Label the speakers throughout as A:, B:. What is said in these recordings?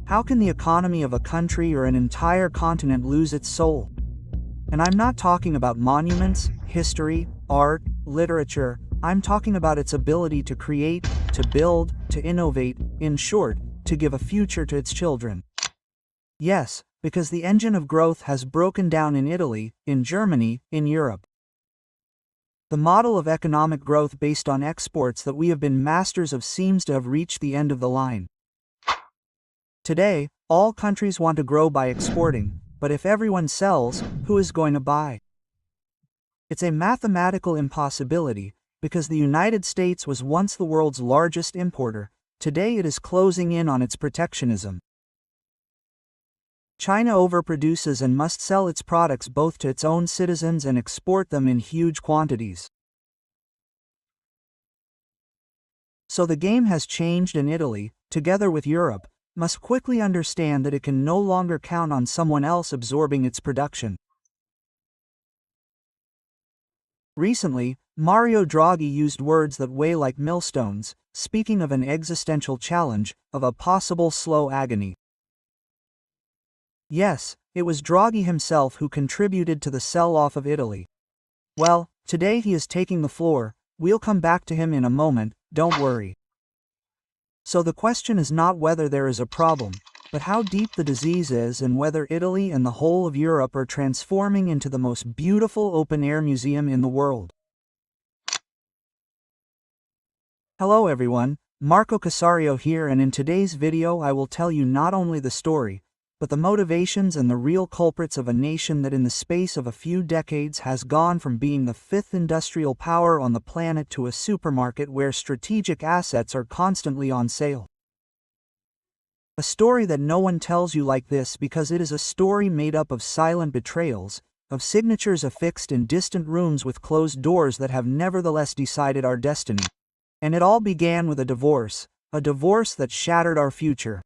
A: How can the economy of a country or an entire continent lose its soul? And I'm not talking about monuments, history, art, literature. I'm talking about its ability to create, to build, to innovate, in short, to give a future to its children. Yes, because the engine of growth has broken down in Italy, in Germany, in Europe. The model of economic growth based on exports that we have been masters of seems to have reached the end of the line. Today, all countries want to grow by exporting, but if everyone sells, who is going to buy? It's a mathematical impossibility, because the United States was once the world's largest importer. Today it is closing in on its protectionism. China overproduces and must sell its products both to its own citizens and export them in huge quantities. So the game has changed, and Italy, together with Europe, must quickly understand that it can no longer count on someone else absorbing its production. Recently, Mario Draghi used words that weigh like millstones, speaking of an existential challenge, of a possible slow agony. Yes, it was Draghi himself who contributed to the sell-off of Italy. Well, today he is taking the floor. We'll come back to him in a moment, don't worry. So the question is not whether there is a problem, but how deep the disease is and whether Italy and the whole of Europe are transforming into the most beautiful open-air museum in the world. Hello everyone, Marco Casario here, and in today's video I will tell you not only the story, but the motivations and the real culprits of a nation that in the space of a few decades has gone from being the fifth industrial power on the planet to a supermarket where strategic assets are constantly on sale. A story that no one tells you like this, because it is a story made up of silent betrayals, of signatures affixed in distant rooms with closed doors that have nevertheless decided our destiny. And it all began with a divorce that shattered our future.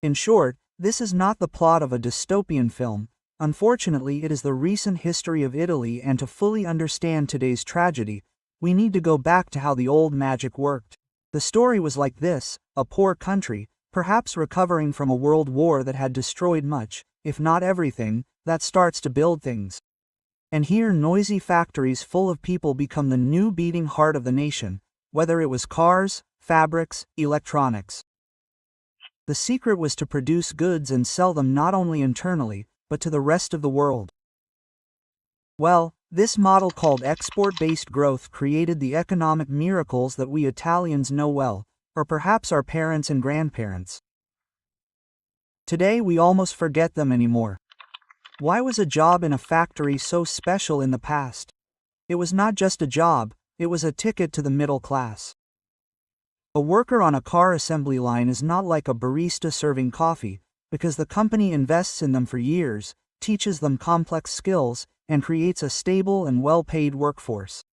A: In short, this is not the plot of a dystopian film. Unfortunately, it is the recent history of Italy, and to fully understand today's tragedy, we need to go back to how the old magic worked. The story was like this: a poor country, perhaps recovering from a world war that had destroyed much, if not everything, that starts to build things. And here noisy factories full of people become the new beating heart of the nation, whether it was cars, fabrics, electronics. The secret was to produce goods and sell them not only internally, but to the rest of the world. Well, this model called export-based growth created the economic miracles that we Italians know well, or perhaps our parents and grandparents. Today we almost forget them anymore. Why was a job in a factory so special in the past? It was not just a job, it was a ticket to the middle class. A worker on a car assembly line is not like a barista serving coffee, because the company invests in them for years, teaches them complex skills, and creates a stable and well-paid workforce.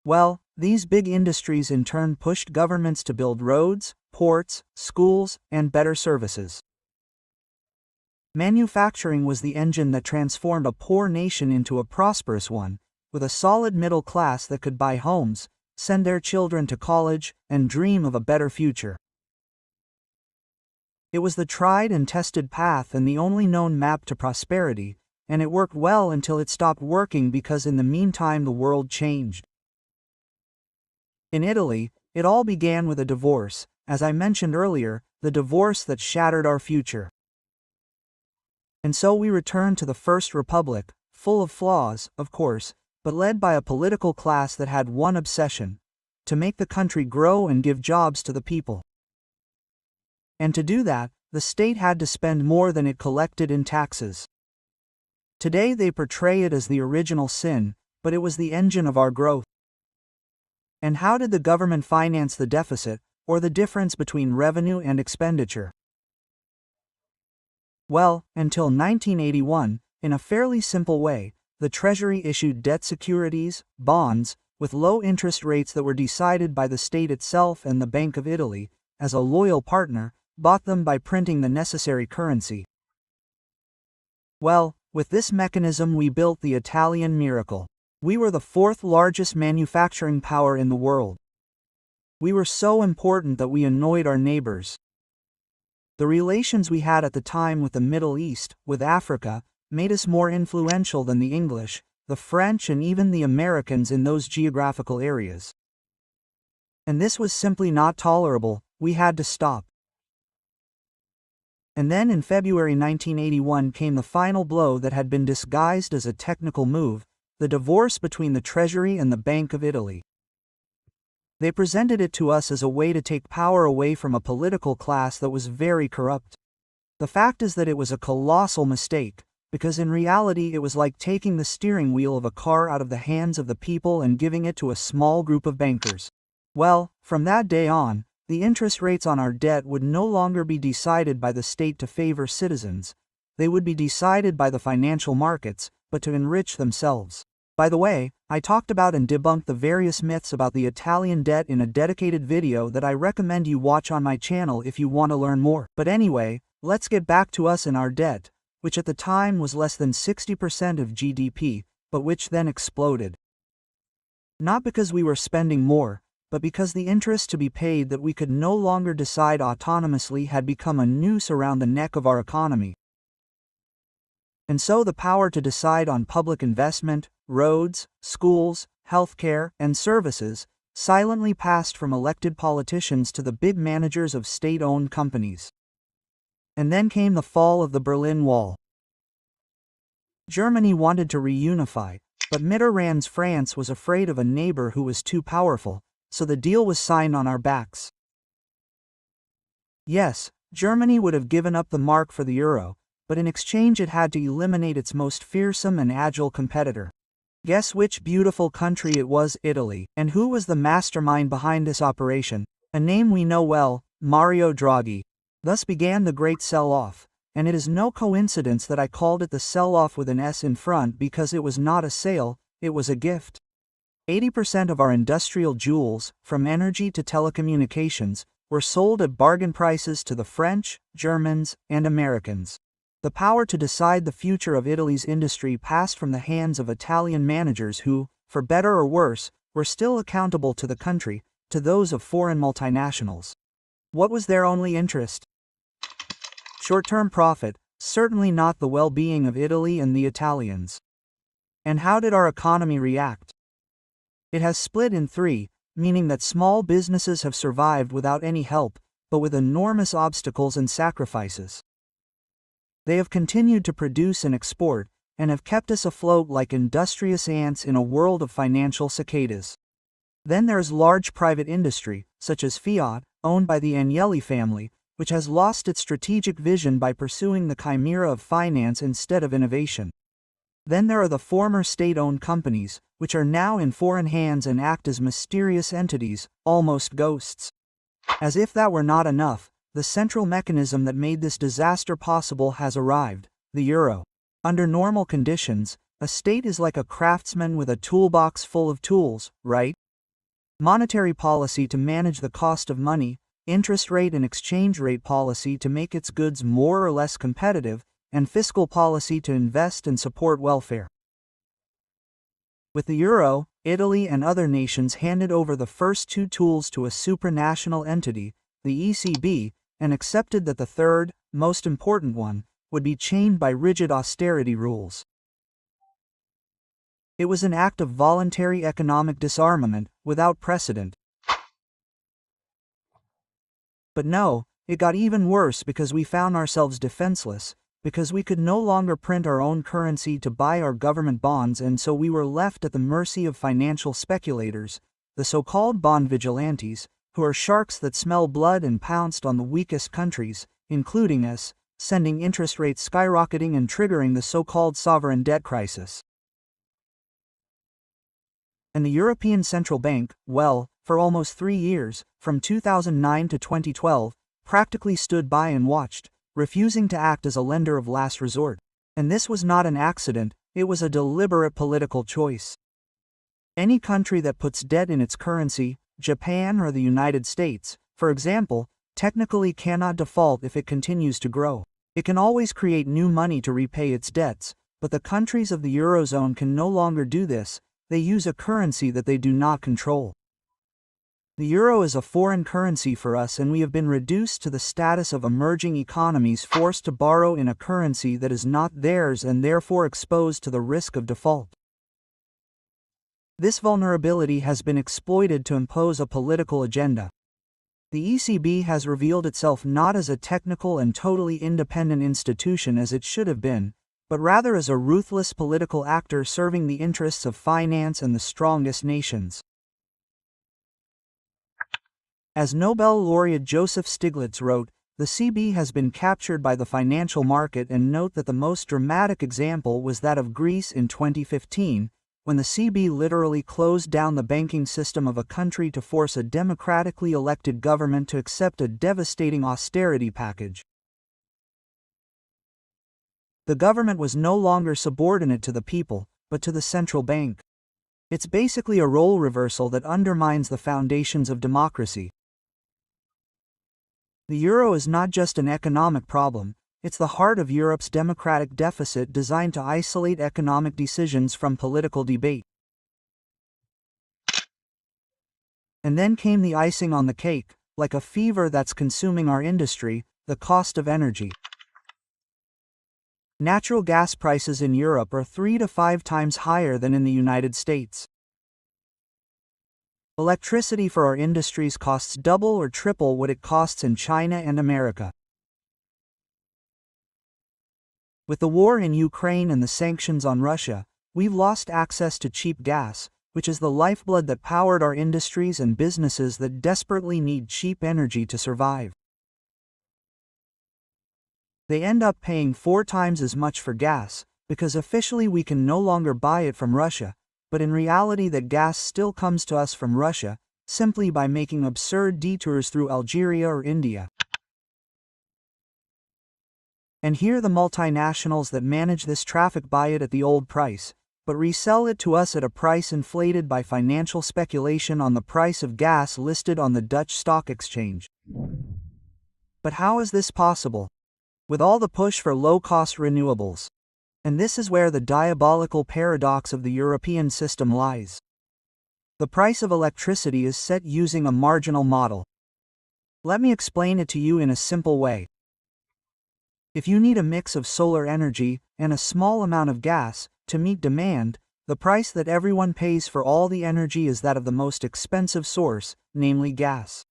A: Well, these big industries in turn pushed governments to build roads, ports, schools, and better services. Manufacturing was the engine that transformed a poor nation into a prosperous one, with a solid middle class that could buy homes, send their children to college, and dream of a better future. It was the tried and tested path and the only known map to prosperity, and it worked well until it stopped working, because in the meantime the world changed. In Italy, it all began with a divorce, as I mentioned earlier, the divorce that shattered our future. And so we return to the First Republic, full of flaws, of course, but led by a political class that had one obsession: to make the country grow and give jobs to the people. And to do that, the state had to spend more than it collected in taxes. Today they portray it as the original sin, but it was the engine of our growth. And how did the government finance the deficit, or the difference between revenue and expenditure? Well, until 1981, in a fairly simple way, the Treasury issued debt securities, bonds, with low interest rates that were decided by the state itself, and the Bank of Italy, as a loyal partner, bought them by printing the necessary currency. Well, with this mechanism we built the Italian miracle. We were the fourth largest manufacturing power in the world. We were so important that we annoyed our neighbors. The relations we had at the time with the Middle East, with Africa, made us more influential than the English, the French and even the Americans in those geographical areas. And this was simply not tolerable. We had to stop. And then in February 1981 came the final blow that had been disguised as a technical move, the divorce between the Treasury and the Bank of Italy. They presented it to us as a way to take power away from a political class that was very corrupt. The fact is that it was a colossal mistake, because in reality it was like taking the steering wheel of a car out of the hands of the people and giving it to a small group of bankers. Well, from that day on, the interest rates on our debt would no longer be decided by the state to favor citizens. They would be decided by the financial markets, but to enrich themselves. By the way, I talked about and debunked the various myths about the Italian debt in a dedicated video that I recommend you watch on my channel if you want to learn more. But anyway, let's get back to us and our debt, which at the time was less than 60% of GDP, but which then exploded. Not because we were spending more, but because the interest to be paid that we could no longer decide autonomously had become a noose around the neck of our economy. And so the power to decide on public investment, roads, schools, healthcare, and services silently passed from elected politicians to the big managers of state-owned companies. And then came the fall of the Berlin Wall. Germany wanted to reunify, but Mitterrand's France was afraid of a neighbor who was too powerful, so the deal was signed on our backs. Yes, Germany would have given up the mark for the euro, but in exchange it had to eliminate its most fearsome and agile competitor. Guess which beautiful country it was? Italy. And who was the mastermind behind this operation? A name we know well, Mario Draghi. Thus began the great sell-off, and it is no coincidence that I called it the sell-off with an S in front because it was not a sale, it was a gift. 80% of our industrial jewels, from energy to telecommunications, were sold at bargain prices to the French, Germans, and Americans. The power to decide the future of Italy's industry passed from the hands of Italian managers who, for better or worse, were still accountable to the country, to those of foreign multinationals. What was their only interest? Short-term profit, certainly not the well-being of Italy and the Italians. And how did our economy react? It has split in three, meaning that small businesses have survived without any help, but with enormous obstacles and sacrifices. They have continued to produce and export, and have kept us afloat like industrious ants in a world of financial cicadas. Then there's large private industry, such as Fiat, owned by the Agnelli family, which has lost its strategic vision by pursuing the chimera of finance instead of innovation. Then there are the former state-owned companies, which are now in foreign hands and act as mysterious entities, almost ghosts. As if that were not enough, the central mechanism that made this disaster possible has arrived, the euro. Under normal conditions, a state is like a craftsman with a toolbox full of tools, right? Monetary policy to manage the cost of money, interest rate and exchange rate policy to make its goods more or less competitive, and fiscal policy to invest and support welfare. With the euro, Italy and other nations handed over the first two tools to a supranational entity, the ECB, and accepted that the third, most important one, would be chained by rigid austerity rules. It was an act of voluntary economic disarmament, without precedent. But no, it got even worse because we found ourselves defenseless, because we could no longer print our own currency to buy our government bonds, and so we were left at the mercy of financial speculators, the so-called bond vigilantes, who are sharks that smell blood and pounced on the weakest countries, including us, sending interest rates skyrocketing and triggering the so-called sovereign debt crisis. And the European Central Bank, well, for almost 3 years, from 2009 to 2012, practically stood by and watched, refusing to act as a lender of last resort. And this was not an accident, it was a deliberate political choice. Any country that puts debt in its currency, Japan or the United States, for example, technically cannot default if it continues to grow. It can always create new money to repay its debts, but the countries of the Eurozone can no longer do this. They use a currency that they do not control. The euro is a foreign currency for us, and we have been reduced to the status of emerging economies forced to borrow in a currency that is not theirs and therefore exposed to the risk of default. This vulnerability has been exploited to impose a political agenda. The ECB has revealed itself not as a technical and totally independent institution as it should have been, but rather as a ruthless political actor serving the interests of finance and the strongest nations. As Nobel laureate Joseph Stiglitz wrote, the CB has been captured by the financial market, and note that the most dramatic example was that of Greece in 2015, when the CB literally closed down the banking system of a country to force a democratically elected government to accept a devastating austerity package. The government was no longer subordinate to the people, but to the central bank. It's basically a role reversal that undermines the foundations of democracy. The euro is not just an economic problem, it's the heart of Europe's democratic deficit designed to isolate economic decisions from political debate. And then came the icing on the cake, like a fever that's consuming our industry, the cost of energy. Natural gas prices in Europe are 3 to 5 times higher than in the United States. Electricity for our industries costs double or triple what it costs in China and America. With the war in Ukraine and the sanctions on Russia, we've lost access to cheap gas, which is the lifeblood that powered our industries and businesses that desperately need cheap energy to survive. They end up paying 4 times as much for gas, because officially we can no longer buy it from Russia, but in reality that gas still comes to us from Russia, simply by making absurd detours through Algeria or India. And here the multinationals that manage this traffic buy it at the old price, but resell it to us at a price inflated by financial speculation on the price of gas listed on the Dutch stock exchange. But how is this possible? With all the push for low-cost renewables. And this is where the diabolical paradox of the European system lies. The price of electricity is set using a marginal model. Let me explain it to you in a simple way. If you need a mix of solar energy and a small amount of gas to meet demand, the price that everyone pays for all the energy is that of the most expensive source, namely gas.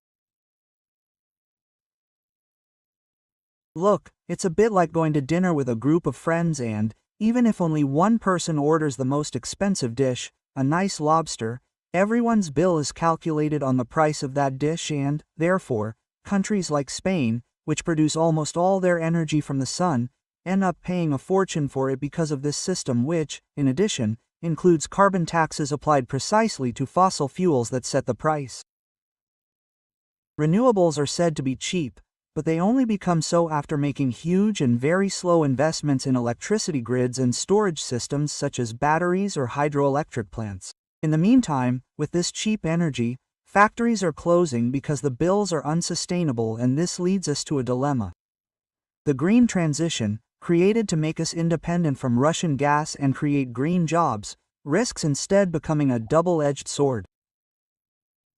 A: Look, it's a bit like going to dinner with a group of friends and, even if only one person orders the most expensive dish, a nice lobster, everyone's bill is calculated on the price of that dish, and, therefore, countries like Spain, which produce almost all their energy from the sun, end up paying a fortune for it because of this system, which, in addition, includes carbon taxes applied precisely to fossil fuels that set the price. Renewables are said to be cheap, but they only become so after making huge and very slow investments in electricity grids and storage systems such as batteries or hydroelectric plants. In the meantime, with this cheap energy, factories are closing because the bills are unsustainable, and this leads us to a dilemma. The green transition, created to make us independent from Russian gas and create green jobs, risks instead becoming a double-edged sword.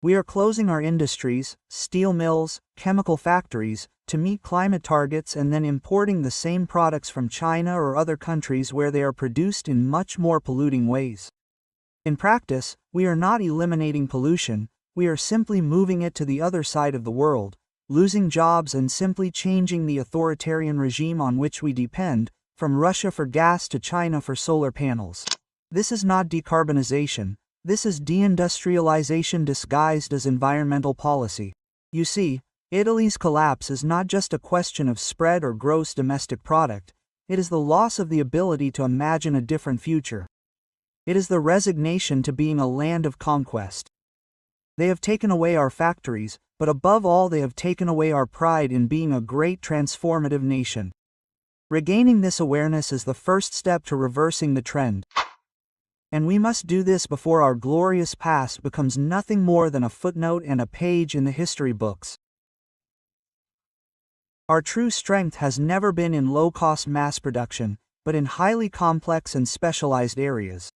A: We are closing our industries, steel mills, chemical factories, to meet climate targets, and then importing the same products from China or other countries where they are produced in much more polluting ways. In practice, we are not eliminating pollution, we are simply moving it to the other side of the world, losing jobs and simply changing the authoritarian regime on which we depend, from Russia for gas to China for solar panels. This is not decarbonization. This is deindustrialization disguised as environmental policy. You see, Italy's collapse is not just a question of spread or gross domestic product, it is the loss of the ability to imagine a different future. It is the resignation to being a land of conquest. They have taken away our factories, but above all they have taken away our pride in being a great transformative nation. Regaining this awareness is the first step to reversing the trend. And we must do this before our glorious past becomes nothing more than a footnote and a page in the history books. Our true strength has never been in low-cost mass production, but in highly complex and specialized areas.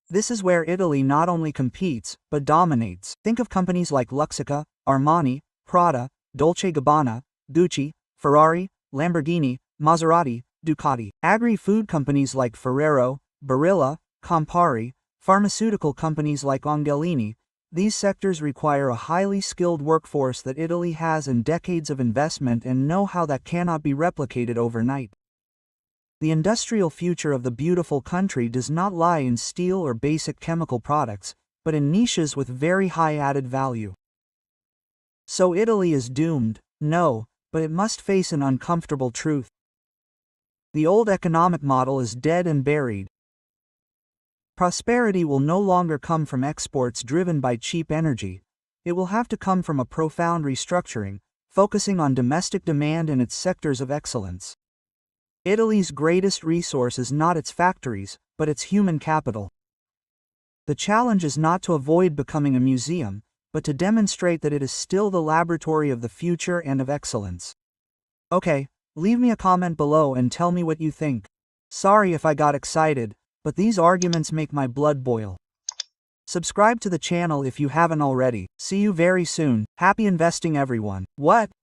A: This is where Italy not only competes, but dominates. Think of companies like Luxica, Armani, Prada, Dolce & Gabbana, Gucci, Ferrari, Lamborghini, Maserati, Ducati. Agri-food companies like Ferrero, Barilla, Campari, pharmaceutical companies like Angelini. These sectors require a highly skilled workforce that Italy has and decades of investment and know-how that cannot be replicated overnight. The industrial future of the beautiful country does not lie in steel or basic chemical products, but in niches with very high added value. So Italy is doomed? No, but it must face an uncomfortable truth. The old economic model is dead and buried. Prosperity will no longer come from exports driven by cheap energy. It will have to come from a profound restructuring, focusing on domestic demand and its sectors of excellence. Italy's greatest resource is not its factories, but its human capital. The challenge is not to avoid becoming a museum, but to demonstrate that it is still the laboratory of the future and of excellence. Okay, leave me a comment below and tell me what you think. Sorry if I got excited, but these arguments make my blood boil. Subscribe to the channel if you haven't already. See you very soon. Happy investing everyone. What?